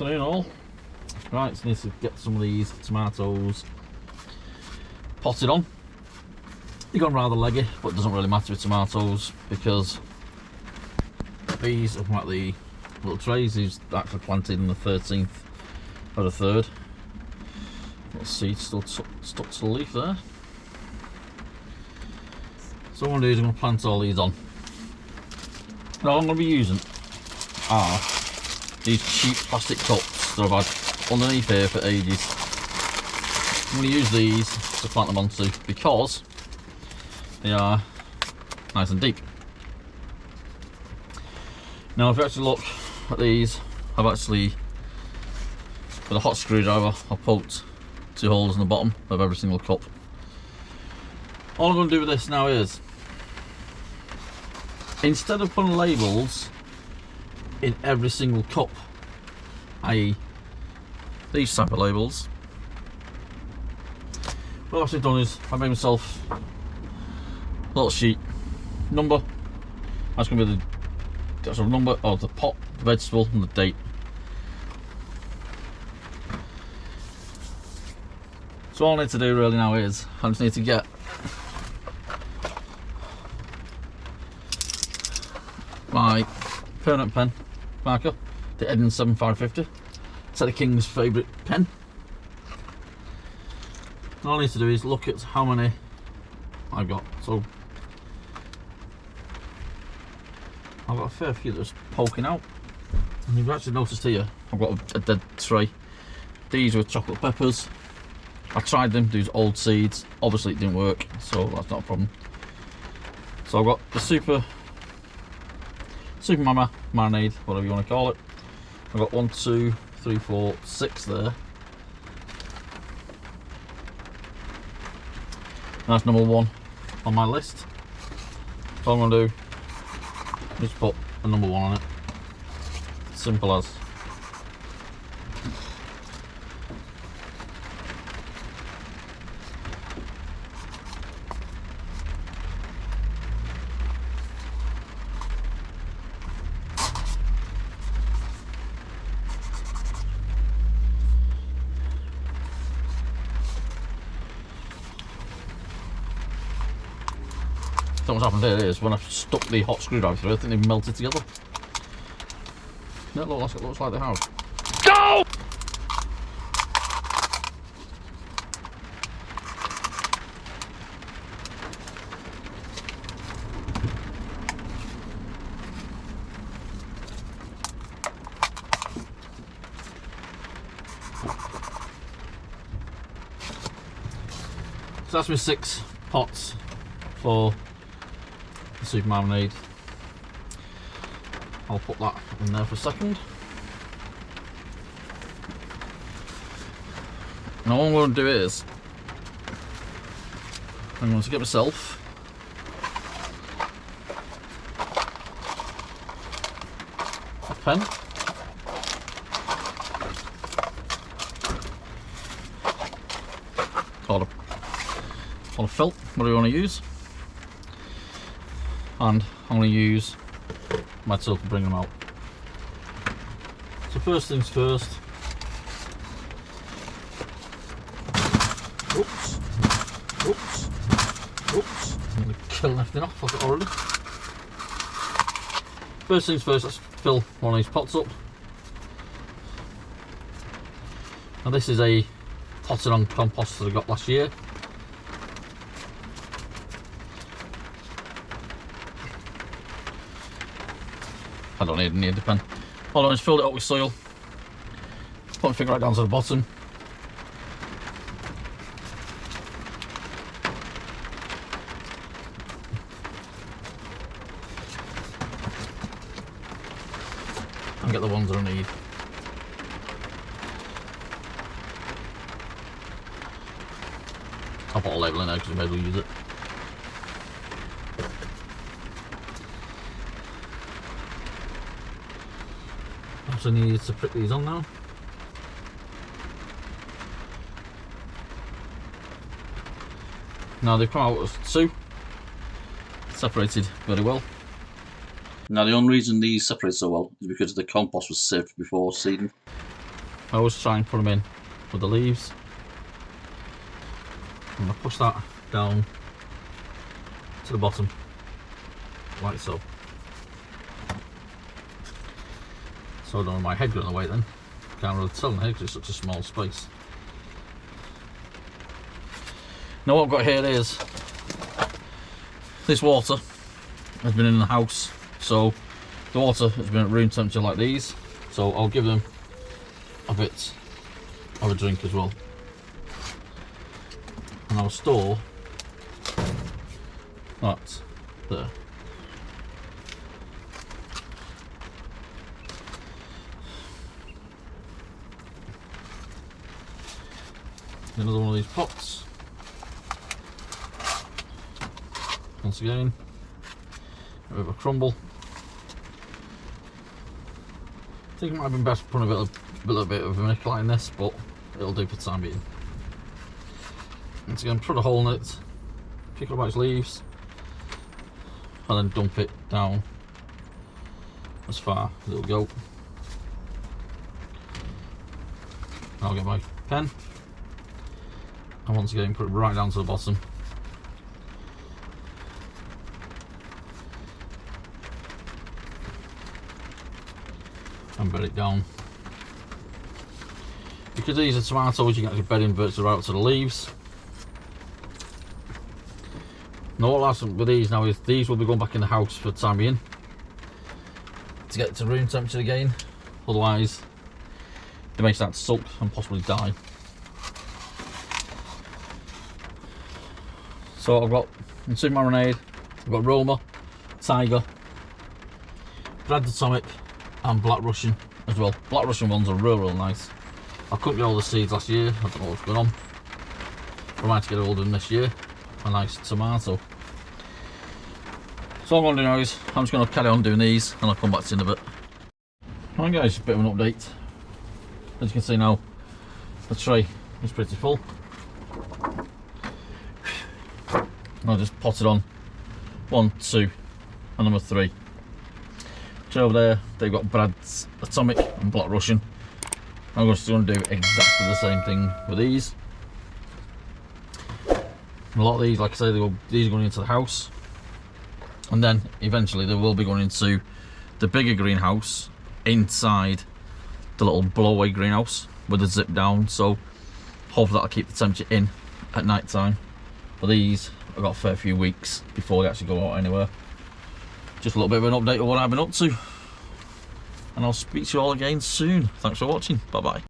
Afternoon all. Right, so I need to get some of these tomatoes potted on. They've gone rather leggy, but it doesn't really matter with tomatoes because these are like the little trays. These are actually planted on the 13th of the 3rd. Let's see, it's still stuck to the leaf there. So what I'm going to do is I'm going to plant all these on. Now all I'm going to be using are these cheap plastic cups that I've had underneath here for ages. I'm going to use these to plant them onto because they are nice and deep. Now if you actually look at these, I've actually, with a hot screwdriver, I've poked 2 holes in the bottom of every single cup. All I'm going to do with this now is, instead of putting labels in every single cup, i.e. these type of labels, what I've actually done is I made myself a little sheet, number, that's going to be the actual number of the pot, the vegetable and the date. So all I need to do really now is, I just need to get my permanent pen marker, the Eden 7550. It's Eddie King's favourite pen. All I need to do is look at how many I've got. So I've got a fair few that's poking out. And you've actually noticed here, I've got a dead tray. These were chocolate peppers. I tried them, these old seeds. Obviously it didn't work, so that's not a problem. So I've got the super mama marinade, whatever you want to call it. I've got 1, 2, 3, 4, 6 there. And that's number 1 on my list. So I'm going to do, just put a number 1 on it. Simple as. So what's happened here is when I've stuck the hot screwdriver through, I think they've melted together. No, look, it looks like they have. Go! So that's my 6 pots for the super marinade. I'll put that in there for a second. Now all I'm going to do is I'm going to get myself a pen. Or a felt, whatever you want to use. And I'm going to use my tool to bring them out. So first things first. Oops. I'm going to kill everything off I've got already. First things first, let's fill one of these pots up. Now this is a potted on compost that I got last year. I don't need a pen. All I just filled it up with soil. Put my finger right down to the bottom. And get the ones that I need. I'll put a label in there because we may as well use it. Also need to prick these on now. Now they've come out as 2, separated very well. Now the only reason these separate so well is because the compost was sieved before seeding. I always try and put them in with the leaves. I'm going to push that down to the bottom, like so. So I don't want my head going in the way then. Can't really tell in here because it's such a small space. Now what I've got here is, this water has been in the house, so the water has been at room temperature like these, so I'll give them a bit of a drink as well. And I'll store that there. Another one of these pots. Once again, a bit of a crumble. I think it might have been best putting a little bit of vermiculite in this, but it'll do for the time being. Once again, put a hole in it, pick it up by its leaves, and then dump it down as far as it'll go. I'll get my pen, and once again put it right down to the bottom. And bed it down. Because these are tomatoes, you can actually bed in virtually right up to the leaves. Now what will happen with these now is these will be going back in the house for the time being to get to room temperature again, otherwise they may start to sulk and possibly die. So I've got in soup marinade, I've got Roma, Tiger, Red Atomic and Black Russian as well. Black Russian ones are real nice. I couldn't get all the seeds last year, I don't know what's going on. I might get hold of them this year. A nice tomato. So what I'm going to do now is I'm just going to carry on doing these and I'll come back to you in a bit. Right guys, a bit of an update. As you can see now, the tray is pretty full. I'll just pot it on 1, 2 and number 3. So over there they've got Brad's Atomic and Black Russian. I'm just going to do exactly the same thing with these. A lot of these, like I say, these are going into the house, and then eventually they will be going into the bigger greenhouse inside the little blowaway greenhouse with the zip down, so hopefully that'll keep the temperature in at night time. But these I've got a fair few weeks before they actually go out anywhere. Just a little bit of an update of what I've been up to, and I'll speak to you all again soon. Thanks for watching. Bye bye.